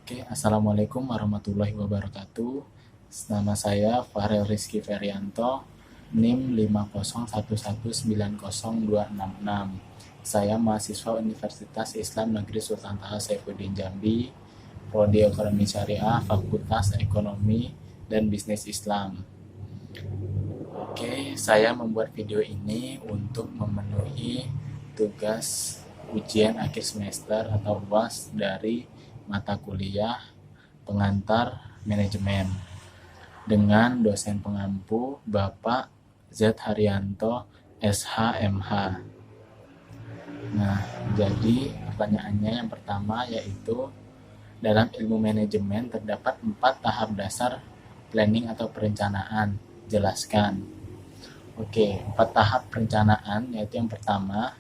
Oke, Assalamualaikum warahmatullahi wabarakatuh. Nama saya Farel Rizky Ferianto, NIM 501190266. Saya mahasiswa Universitas Islam Negeri Sultan Taha Saifuddin Jambi, Prodi Ekonomi Syariah, Fakultas Ekonomi dan Bisnis Islam. Oke, saya membuat video ini untuk memenuhi tugas ujian akhir semester atau UAS dari mata kuliah pengantar manajemen dengan dosen pengampu Bapak Z. Haryanto SHMH. Nah, jadi pertanyaannya yang pertama yaitu dalam ilmu manajemen terdapat 4 tahap dasar planning atau perencanaan. Jelaskan. Oke, 4 tahap perencanaan yaitu yang pertama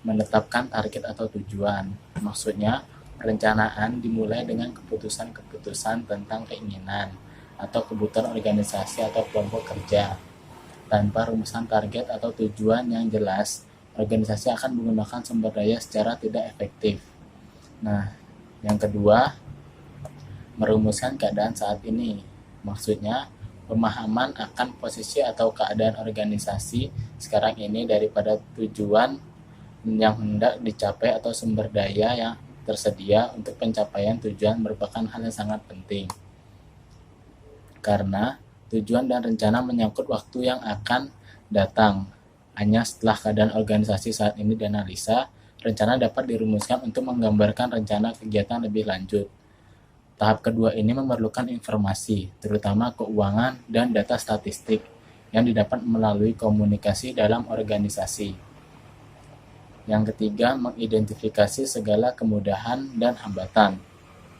menetapkan target atau tujuan. Maksudnya perencanaan dimulai dengan keputusan-keputusan tentang keinginan atau kebutuhan organisasi atau kelompok kerja. Tanpa rumusan target atau tujuan yang jelas, organisasi akan menggunakan sumber daya secara tidak efektif. Nah, yang kedua, merumuskan keadaan saat ini. Maksudnya, pemahaman akan posisi atau keadaan organisasi sekarang ini daripada tujuan yang hendak dicapai atau sumber daya yang tersedia untuk pencapaian tujuan merupakan hal yang sangat penting. Karena tujuan dan rencana menyangkut waktu yang akan datang. Hanya setelah keadaan organisasi saat ini dianalisa, rencana dapat dirumuskan untuk menggambarkan rencana kegiatan lebih lanjut. Tahap kedua ini memerlukan informasi, terutama keuangan dan data statistik, yang didapat melalui komunikasi dalam organisasi. Yang ketiga, mengidentifikasi segala kemudahan dan hambatan.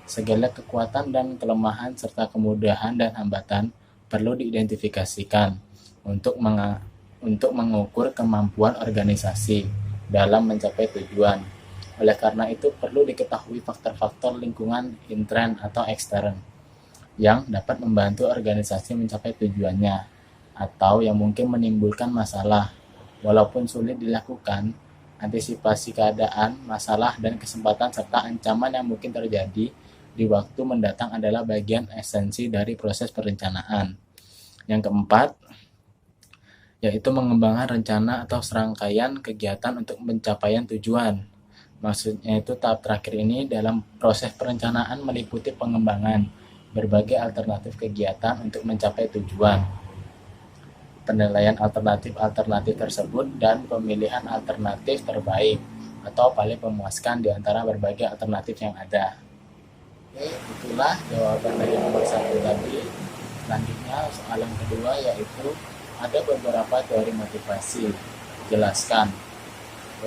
Segala kekuatan dan kelemahan serta kemudahan dan hambatan perlu diidentifikasikan untuk mengukur kemampuan organisasi dalam mencapai tujuan. Oleh karena itu, perlu diketahui faktor-faktor lingkungan intern atau ekstern yang dapat membantu organisasi mencapai tujuannya atau yang mungkin menimbulkan masalah. Walaupun sulit dilakukan, antisipasi keadaan, masalah, dan kesempatan serta ancaman yang mungkin terjadi di waktu mendatang adalah bagian esensi dari proses perencanaan. Yang keempat, yaitu mengembangkan rencana atau serangkaian kegiatan untuk pencapaian tujuan. Maksudnya itu tahap terakhir ini dalam proses perencanaan meliputi pengembangan berbagai alternatif kegiatan untuk mencapai tujuan, penilaian alternatif tersebut, dan pemilihan alternatif terbaik atau paling memuaskan di antara berbagai alternatif yang ada. Oke, itulah jawaban dari nomor 1 tadi. Selanjutnya soal yang kedua yaitu ada beberapa teori motivasi. Jelaskan.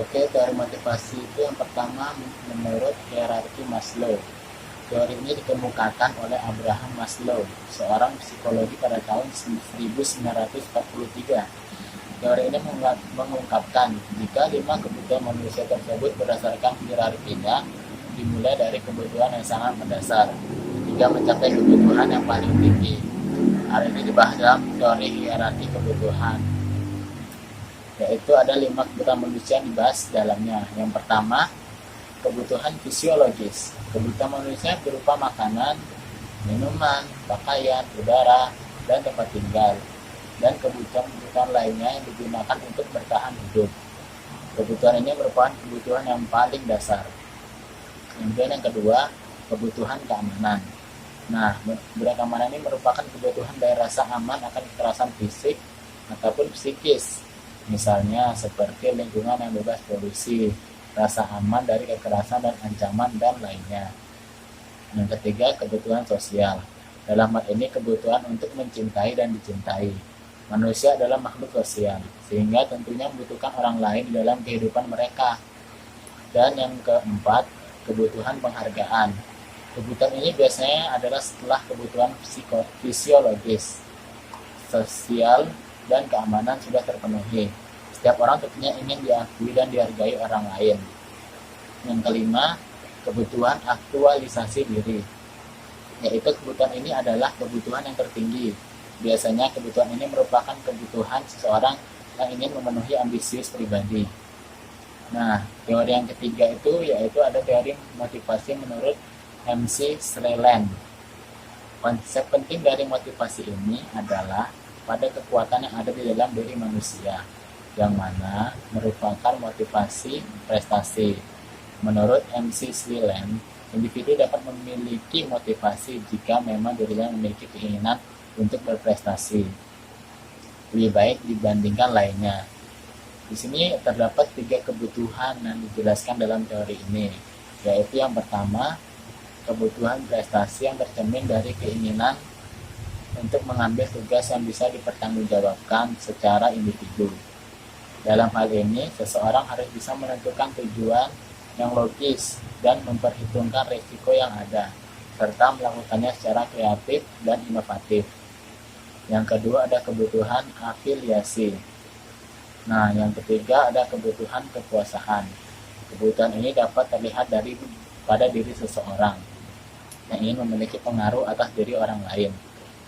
Oke, teori motivasi itu yang pertama menurut hierarki Maslow. Teori ini dikemukakan oleh Abraham Maslow, seorang psikologi pada tahun 1943. Teori ini mengungkapkan jika 5 kebutuhan manusia tersebut berdasarkan hierarkinya, dimulai dari kebutuhan yang sangat mendasar hingga mencapai kebutuhan yang paling tinggi. Hal ini dibahas dalam teori hierarki kebutuhan, yaitu ada 5 kebutuhan manusia yang dibahas dalamnya. Yang pertama, kebutuhan fisiologis. Kebutuhan manusia berupa makanan, minuman, pakaian, udara, dan tempat tinggal, dan kebutuhan lainnya yang digunakan untuk bertahan hidup. Kebutuhan ini merupakan kebutuhan yang paling dasar. Kemudian yang kedua, kebutuhan keamanan. Nah, kebutuhan keamanan ini merupakan kebutuhan dari rasa aman akan kekerasan fisik ataupun psikis. Misalnya seperti lingkungan yang bebas polusi, rasa aman dari kekerasan dan ancaman, dan lainnya. Yang ketiga, kebutuhan sosial. Dalam hal ini kebutuhan untuk mencintai dan dicintai. Manusia adalah makhluk sosial, sehingga tentunya membutuhkan orang lain di dalam kehidupan mereka. Dan yang keempat, kebutuhan penghargaan. Kebutuhan ini biasanya adalah setelah kebutuhan fisiologis, sosial, dan keamanan sudah terpenuhi. Setiap orang tentunya ingin diakui dan dihargai orang lain. Yang kelima, kebutuhan aktualisasi diri. Yaitu kebutuhan ini adalah kebutuhan yang tertinggi. Biasanya kebutuhan ini merupakan kebutuhan seseorang yang ingin memenuhi ambisius pribadi. Nah, teori yang ketiga itu yaitu ada teori motivasi menurut MC Sreland. Konsep penting dari motivasi ini adalah pada kekuatan yang ada di dalam diri manusia, yang mana merupakan motivasi prestasi. Menurut MC Sreland, individu dapat memiliki motivasi jika memang dirinya memiliki keinginan untuk berprestasi lebih baik dibandingkan lainnya. Di sini terdapat 3 kebutuhan yang dijelaskan dalam teori ini, yaitu yang pertama, kebutuhan prestasi yang tercermin dari keinginan untuk mengambil tugas yang bisa dipertanggungjawabkan secara individu. Dalam hal ini, seseorang harus bisa menentukan tujuan yang logis dan memperhitungkan risiko yang ada, serta melakukannya secara kreatif dan inovatif. Yang kedua ada kebutuhan afiliasi. Nah, yang ketiga ada kebutuhan kekuasaan. Kebutuhan ini dapat terlihat pada diri seseorang yang ingin memiliki pengaruh atas diri orang lain.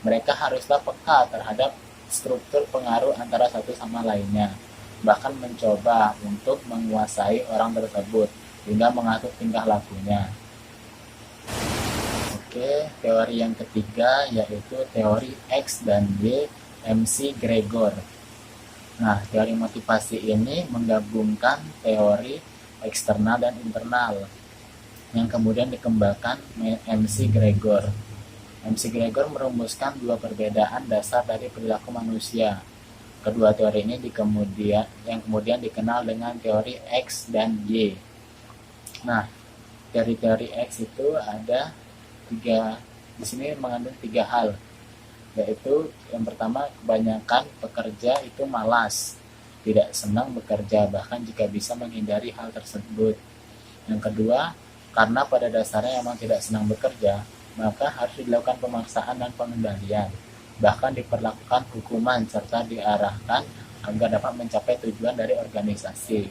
Mereka haruslah peka terhadap struktur pengaruh antara satu sama lainnya, bahkan mencoba untuk menguasai orang tersebut hingga mengatur tingkah lakunya. Oke, teori yang ketiga yaitu teori X dan Y MC Gregor. Nah, teori motivasi ini menggabungkan teori eksternal dan internal yang kemudian dikembangkan MC Gregor. MC Gregor merumuskan 2 perbedaan dasar dari perilaku manusia. Kedua teori ini yang kemudian dikenal dengan teori X dan Y. Nah, teori-teori X itu ada 3, di sini mengandung 3 hal. Yaitu yang pertama, kebanyakan pekerja itu malas, tidak senang bekerja, bahkan jika bisa menghindari hal tersebut. Yang kedua, karena pada dasarnya memang tidak senang bekerja, maka harus dilakukan pemaksaan dan pengendalian, bahkan diperlakukan hukuman serta diarahkan agar dapat mencapai tujuan dari organisasi.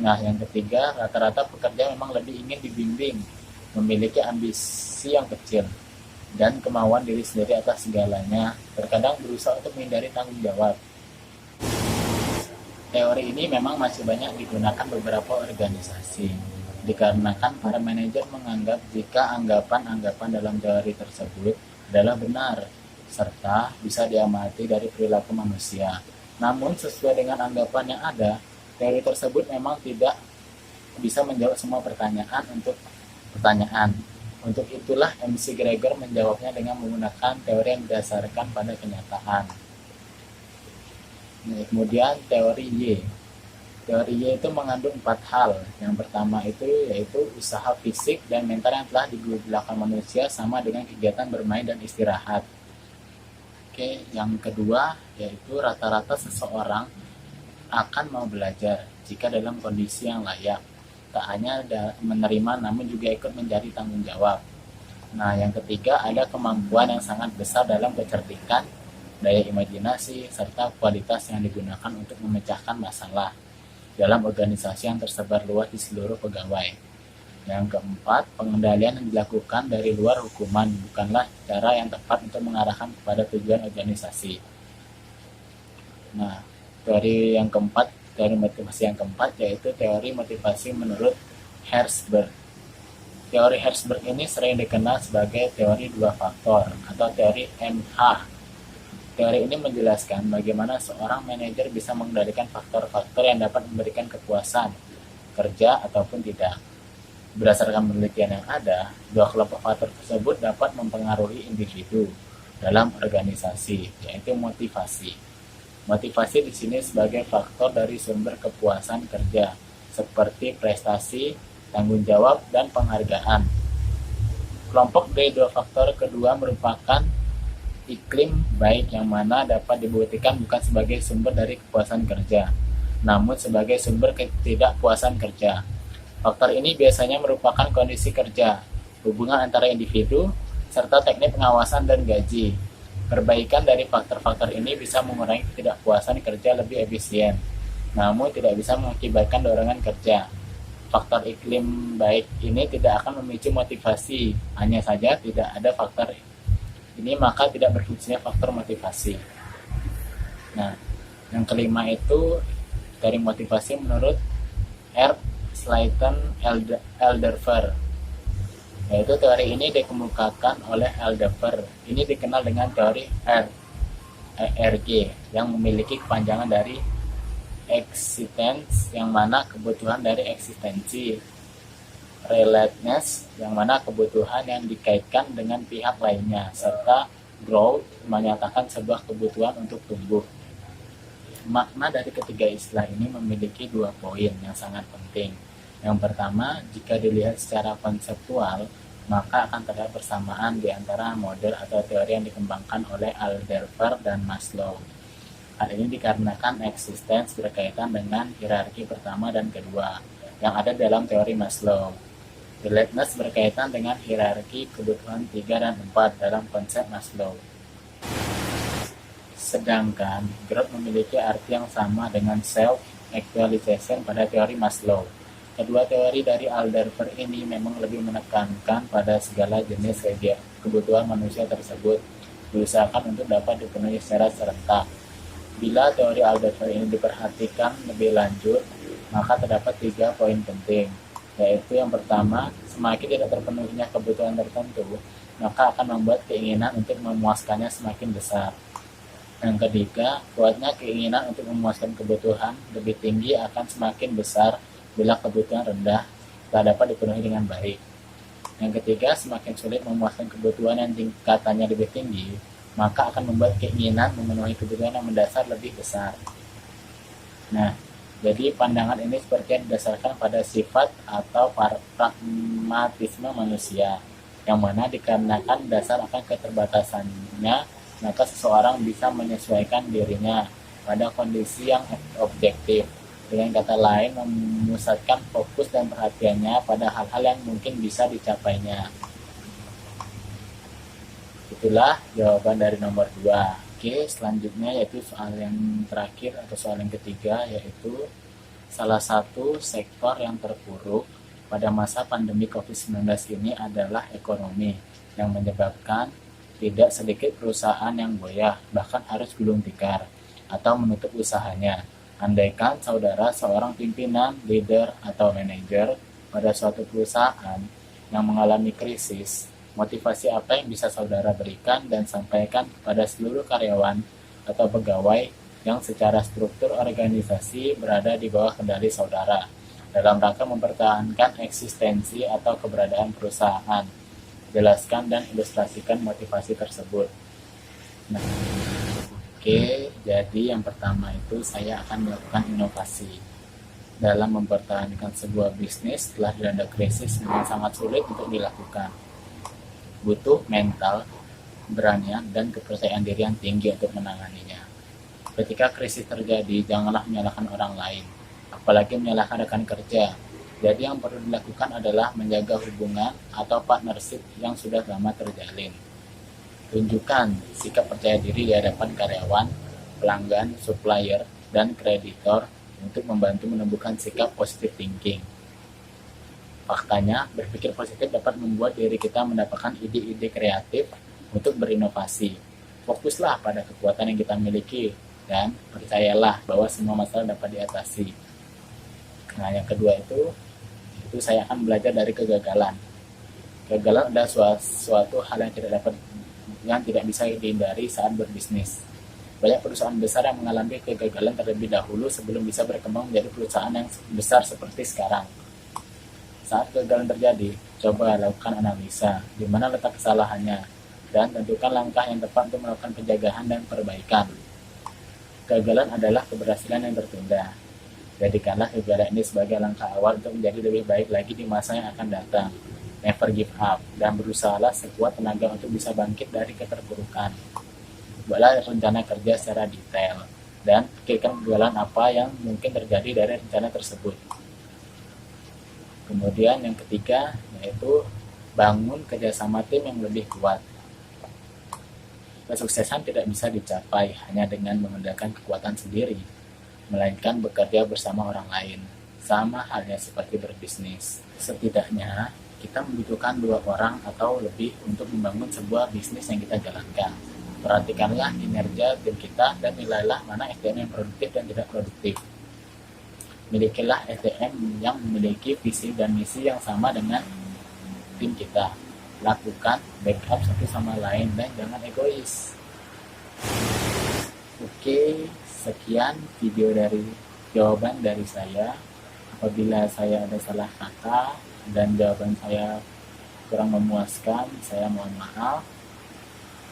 Nah, yang ketiga, rata-rata pekerja memang lebih ingin dibimbing, memiliki ambisi yang kecil, dan kemauan diri sendiri atas segalanya, terkadang berusaha untuk menghindari tanggung jawab. Teori ini memang masih banyak digunakan beberapa organisasi, dikarenakan para manajer menganggap jika anggapan-anggapan dalam teori tersebut adalah benar, serta bisa diamati dari perilaku manusia. Namun sesuai dengan anggapan yang ada, teori tersebut memang tidak bisa menjawab semua pertanyaan. Untuk itulah MC Gregor menjawabnya dengan menggunakan teori yang didasarkan pada kenyataan. Nah, kemudian teori Y. Teori Y itu mengandung 4 hal. Yang pertama itu yaitu usaha fisik dan mental yang telah digunakan manusia sama dengan kegiatan bermain dan istirahat. Oke, yang kedua yaitu rata-rata seseorang akan mau belajar jika dalam kondisi yang layak. Tak hanya menerima namun juga ikut menjadi tanggung jawab. Nah, yang ketiga ada kemampuan yang sangat besar dalam kecerdikan, daya imajinasi, serta kualitas yang digunakan untuk memecahkan masalah dalam organisasi yang tersebar luas di seluruh pegawai. Yang keempat, pengendalian yang dilakukan dari luar hukuman bukanlah cara yang tepat untuk mengarahkan kepada tujuan organisasi. Nah, teori motivasi yang keempat yaitu teori motivasi menurut Herzberg. Teori Herzberg ini sering dikenal sebagai teori 2 faktor atau teori MH. Teori ini menjelaskan bagaimana seorang manajer bisa mengendalikan faktor-faktor yang dapat memberikan kepuasan kerja ataupun tidak. Berdasarkan penelitian yang ada, 2 kelompok faktor tersebut dapat mempengaruhi individu dalam organisasi, yaitu motivasi. Motivasi di sini sebagai faktor dari sumber kepuasan kerja, seperti prestasi, tanggung jawab, dan penghargaan. Kelompok dari 2 faktor kedua merupakan iklim baik yang mana dapat dibuktikan bukan sebagai sumber dari kepuasan kerja, namun sebagai sumber ketidakpuasan kerja. Faktor ini biasanya merupakan kondisi kerja, hubungan antara individu, serta teknik pengawasan dan gaji. Perbaikan dari faktor-faktor ini bisa mengurangi ketidakpuasan kerja lebih efisien, namun tidak bisa mengakibatkan dorongan kerja. Faktor iklim baik ini tidak akan memicu motivasi, hanya saja tidak ada faktor ini maka tidak berfungsinya faktor motivasi. Nah, yang kelima itu dari motivasi menurut R. Slayton Elderfer. Yaitu teori ini dikemukakan oleh Aldefer. Ini dikenal dengan teori ERG yang memiliki kepanjangan dari existence, yang mana kebutuhan dari eksistensi, relatedness, yang mana kebutuhan yang dikaitkan dengan pihak lainnya, serta growth, menyatakan sebuah kebutuhan untuk tumbuh. Makna dari ketiga istilah ini memiliki 2 poin yang sangat penting. Yang pertama, jika dilihat secara konseptual, maka akan terdapat persamaan di antara model atau teori yang dikembangkan oleh Aldefer dan Maslow. Hal ini dikarenakan existence berkaitan dengan hierarki pertama dan kedua yang ada dalam teori Maslow. Relatedness berkaitan dengan hierarki kebutuhan 3 dan 4 dalam konsep Maslow. Sedangkan growth memiliki arti yang sama dengan self-actualization pada teori Maslow. Kedua teori dari Aldefer ini memang lebih menekankan pada segala jenis kebutuhan manusia tersebut diusahakan untuk dapat dipenuhi secara serentak. Bila teori Aldefer ini diperhatikan lebih lanjut, maka terdapat 3 poin penting, yaitu yang pertama, semakin tidak terpenuhinya kebutuhan tertentu, maka akan membuat keinginan untuk memuaskannya semakin besar. Yang ketiga, kuatnya keinginan untuk memuaskan kebutuhan lebih tinggi akan semakin besar bila kebutuhan rendah tak dapat dipenuhi dengan baik. Yang ketiga, semakin sulit memuaskan kebutuhan yang tingkatannya lebih tinggi, maka akan membuat keinginan memenuhi kebutuhan yang mendasar lebih besar. Nah, jadi pandangan ini sepertinya didasarkan pada sifat atau pragmatisme manusia, yang mana dikarenakan dasar akan keterbatasannya, maka seseorang bisa menyesuaikan dirinya pada kondisi yang objektif. Dengan kata lain, memusatkan fokus dan perhatiannya pada hal-hal yang mungkin bisa dicapainya. Itulah jawaban dari nomor 2. Oke, selanjutnya yaitu soal yang terakhir atau soal yang ketiga, yaitu salah satu sektor yang terpuruk pada masa pandemi COVID-19 ini adalah ekonomi, yang menyebabkan tidak sedikit perusahaan yang goyah, bahkan harus gulung tikar atau menutup usahanya. Andaikan saudara seorang pimpinan, leader, atau manajer pada suatu perusahaan yang mengalami krisis, motivasi apa yang bisa saudara berikan dan sampaikan kepada seluruh karyawan atau pegawai yang secara struktur organisasi berada di bawah kendali saudara dalam rangka mempertahankan eksistensi atau keberadaan perusahaan? Jelaskan dan ilustrasikan motivasi tersebut. Nah, oke, jadi yang pertama itu saya akan melakukan inovasi. Dalam mempertahankan sebuah bisnis setelah dilanda krisis memang sangat sulit untuk dilakukan. Butuh mental, keberanian, dan kepercayaan diri yang tinggi untuk menanganinya. Ketika krisis terjadi, janganlah menyalahkan orang lain, apalagi menyalahkan rekan kerja. Jadi yang perlu dilakukan adalah menjaga hubungan atau partnership yang sudah lama terjalin. Tunjukkan sikap percaya diri di hadapan karyawan, pelanggan, supplier, dan kreditor untuk membantu menumbuhkan sikap positive thinking. Faktanya, berpikir positif dapat membuat diri kita mendapatkan ide-ide kreatif untuk berinovasi. Fokuslah pada kekuatan yang kita miliki dan percayalah bahwa semua masalah dapat diatasi. Nah, yang kedua itu saya akan belajar dari kegagalan. Kegagalan adalah suatu hal yang tidak bisa dihindari saat berbisnis. Banyak perusahaan besar yang mengalami kegagalan terlebih dahulu sebelum bisa berkembang menjadi perusahaan yang besar seperti sekarang. Saat kegagalan terjadi, coba lakukan analisa di mana letak kesalahannya dan tentukan langkah yang tepat untuk melakukan penjagaan dan perbaikan. Kegagalan adalah keberhasilan yang tertunda. Jadikanlah kegagalan ini sebagai langkah awal untuk menjadi lebih baik lagi di masa yang akan datang. Never give up, dan berusahalah sekuat tenaga untuk bisa bangkit dari keterpurukan. Buatlah rencana kerja secara detail, dan pikirkan kegagalan apa yang mungkin terjadi dari rencana tersebut. Kemudian yang ketiga, yaitu bangun kerjasama tim yang lebih kuat. Kesuksesan tidak bisa dicapai hanya dengan mengandalkan kekuatan sendiri, melainkan bekerja bersama orang lain. Sama halnya seperti berbisnis. Setidaknya, kita membutuhkan 2 orang atau lebih untuk membangun sebuah bisnis yang kita jalankan. Perhatikanlah kinerja tim kita dan nilailah mana SDM yang produktif dan tidak produktif. Milikilah SDM yang memiliki visi dan misi yang sama dengan tim kita. Lakukan backup satu sama lain dan jangan egois. Oke, sekian jawaban dari saya. Apabila saya ada salah kata dan jawaban saya kurang memuaskan, saya mohon maaf.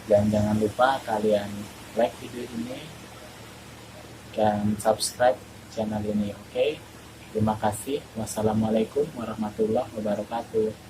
Dan jangan lupa kalian like video ini dan subscribe channel ini, oke? Terima kasih. Wassalamualaikum warahmatullahi wabarakatuh.